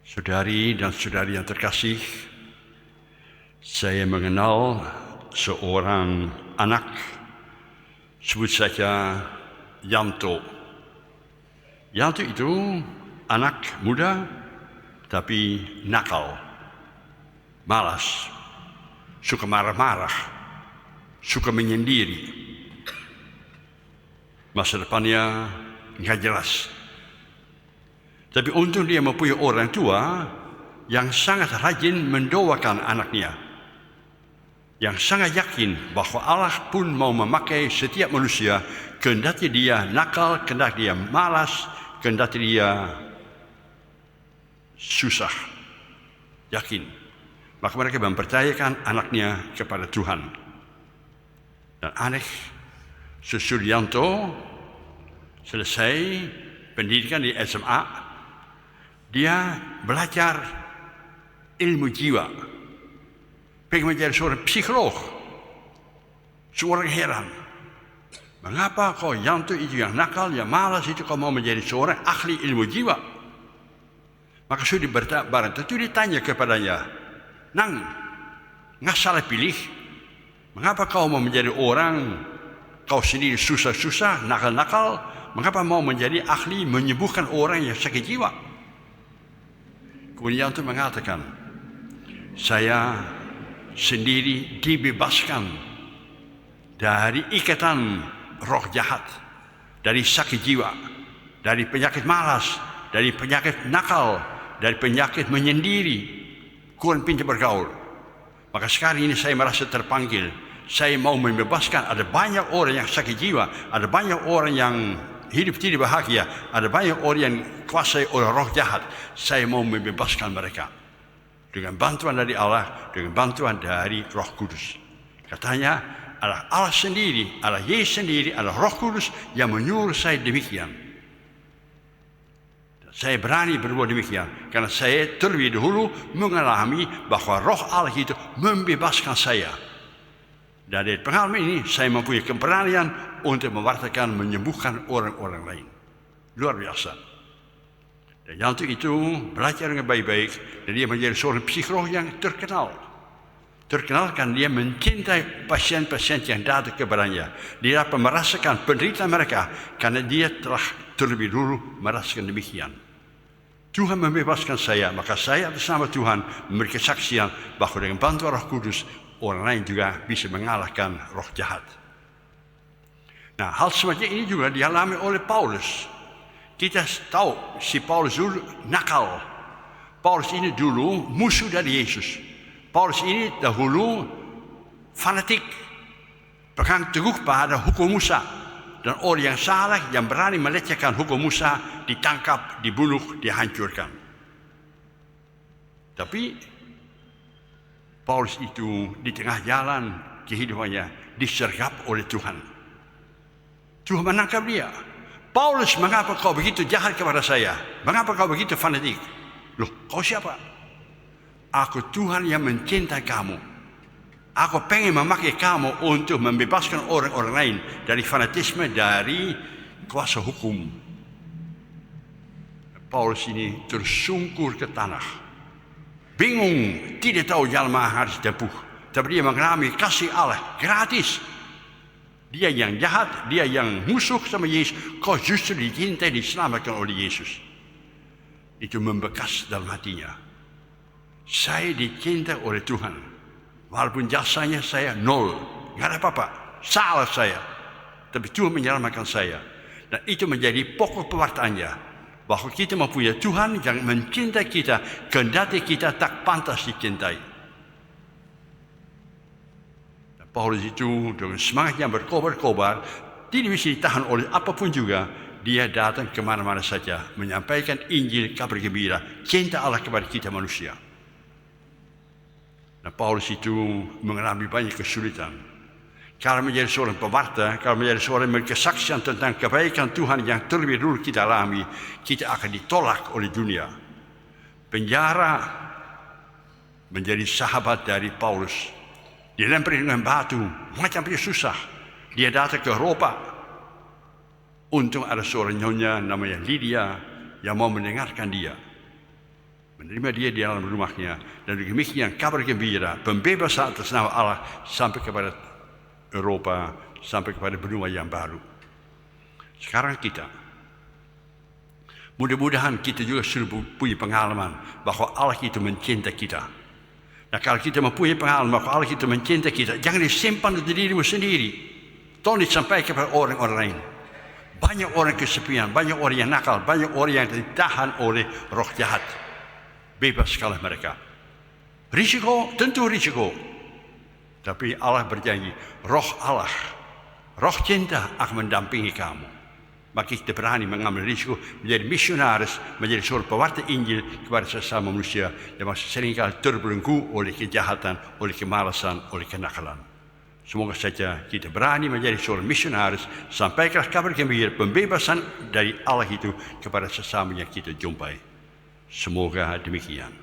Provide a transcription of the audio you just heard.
Saudari dan saudari yang terkasih, saya mengenal seorang anak, sebut saja Yanto. Yanto itu anak muda tapi nakal, malas, suka marah-marah, suka menyendiri. Masa depannya nggak jelas. Tapi untung dia mempunyai orang tua yang sangat rajin mendoakan anaknya, yang sangat yakin bahwa Allah pun mau memakai setiap manusia, kendati dia nakal, kendati dia malas, kendati dia susah. Yakin. Maka mereka mempercayakan anaknya kepada Tuhan. Dan aneh, Yanto selesai pendidikan di SMA, dia belajar ilmu jiwa, pengen menjadi seorang psikolog. Seorang heran, mengapa kau Yanto itu yang nakal, yang malas itu kau mau menjadi seorang ahli ilmu jiwa? Maka sudah barang tentu ditanya kepadanya, Nang, nggak salah pilih. Mengapa kau mau menjadi orang, kau sendiri susah-susah, nakal-nakal, mengapa mau menjadi ahli menyembuhkan orang yang sakit jiwa? Kemudian Yanto mengatakan, saya sendiri dibebaskan dari ikatan roh jahat, dari sakit jiwa, dari penyakit malas, dari penyakit nakal, dari penyakit menyendiri, kurang pintar bergaul. Maka sekarang ini saya merasa terpanggil. Saya mau membebaskan, ada banyak orang yang sakit jiwa, ada banyak orang yang hidup tidak bahagia, ada banyak orang yang kuasai oleh roh jahat. Saya mau membebaskan mereka dengan bantuan dari Allah, dengan bantuan dari Roh Kudus. Katanya, Allah sendiri, Allah Yesus sendiri, Allah Roh Kudus yang menyuruh saya demikian. Saya berani berbuat demikian karena saya terlebih dahulu mengalami bahwa Roh Allah itu membebaskan saya. Dari pengalaman ini saya mempunyai keberanian untuk mewartakan, menyembuhkan orang-orang lain. Luar biasa. Dan Yanto itu belajar dengan baik-baik dan dia menjadi seorang psikolog yang terkenal. Terkenal karena dia mencintai pasien-pasien yang datang kepadanya. Dia dapat merasakan penderitaan mereka karena dia telah terlebih dulu merasakan demikian. Tuhan membebaskan saya, maka saya bersama Tuhan memberi kesaksian bahwa dengan bantuan Roh Kudus orang lain juga bisa mengalahkan roh jahat. Nah, hal semacam ini juga dialami oleh Paulus. Kita tahu si Paulus dulu nakal. Paulus ini dulu musuh dari Yesus. Paulus ini dahulu fanatik, pegang teguh pada hukum Musa. Dan orang yang salah, yang berani melecehkan hukum Musa, ditangkap, dibunuh, dihancurkan. Tapi Paulus itu di tengah jalan kehidupannya disergap oleh Tuhan. Tuhan menangkap dia. Paulus, mengapa kau begitu jahat kepada saya? Mengapa kau begitu fanatik? Loh, kau siapa? Aku Tuhan yang mencintai kamu. Aku pengen memakai kamu untuk membebaskan orang-orang lain dari fanatisme, dari kuasa hukum. Paulus ini tersungkur ke tanah. Bingung, tidak tahu jalan yang harus ditempuh. Tapi dia mengalami kasih Allah gratis. Dia yang jahat, dia yang musuh sama Yesus, kau justru dicintai, diselamatkan oleh Yesus. Itu membekas dalam hatinya. Saya dicintai oleh Tuhan. Walaupun jasanya saya nol, nggak ada apa-apa, salah saya. Tapi Tuhan menyelamatkan saya. Dan itu menjadi pokok pewartaannya. Bahwa kita mempunyai Tuhan yang mencintai kita, kendati kita tak pantas dicintai. Dan Paulus itu dengan semangat yang berkobar-kobar, tidak bisa ditahan oleh apapun juga. Dia datang kemana-mana saja, menyampaikan Injil, kabar gembira, cinta Allah kepada kita manusia. Dan Paulus itu mengalami banyak kesulitan. Kalau menjadi seorang pewarta, kalau menjadi seorang yang berkesaksian tentang kebaikan Tuhan yang terlebih dulu kita alami, kita akan ditolak oleh dunia. Penjara menjadi sahabat dari Paulus. Dilempari dengan batu, macam susah. Dia datang ke Eropa. Untung ada seorang nyonya namanya Lydia yang mau mendengarkan dia. menerima dia di dalam rumahnya, dan demikian kabar gembira, pembebasan atas nama Allah sampai kepada Eropa, sampai kepada benua yang baru. Sekarang kita, mudah-mudahan kita juga sudah punya pengalaman bahwa Allah itu mencintai kita. Nah, kalau kita mempunyai pengalaman bahwa Allah itu mencintai kita, jangan disimpan untuk dirimu sendiri. Tolong disampaikan kepada orang-orang lain. Banyak orang kesepian, banyak orang yang nakal, banyak orang yang ditahan oleh roh jahat. Bebas kalah mereka. Risiko, tentu risiko. Tapi Allah berjanji, roh Allah, roh cinta akan mendampingi kamu. Maka kita berani mengambil risiko menjadi misionaris, menjadi seorang pewarta Injil kepada sesama manusia yang masih seringkali terbelenggu oleh kejahatan, oleh kemalasan, oleh kenakalan. Semoga saja kita berani menjadi seorang misionaris, sampaikan kabar gembira pembebasan dari Allah itu kepada sesama yang kita jumpai. Semoga demikian.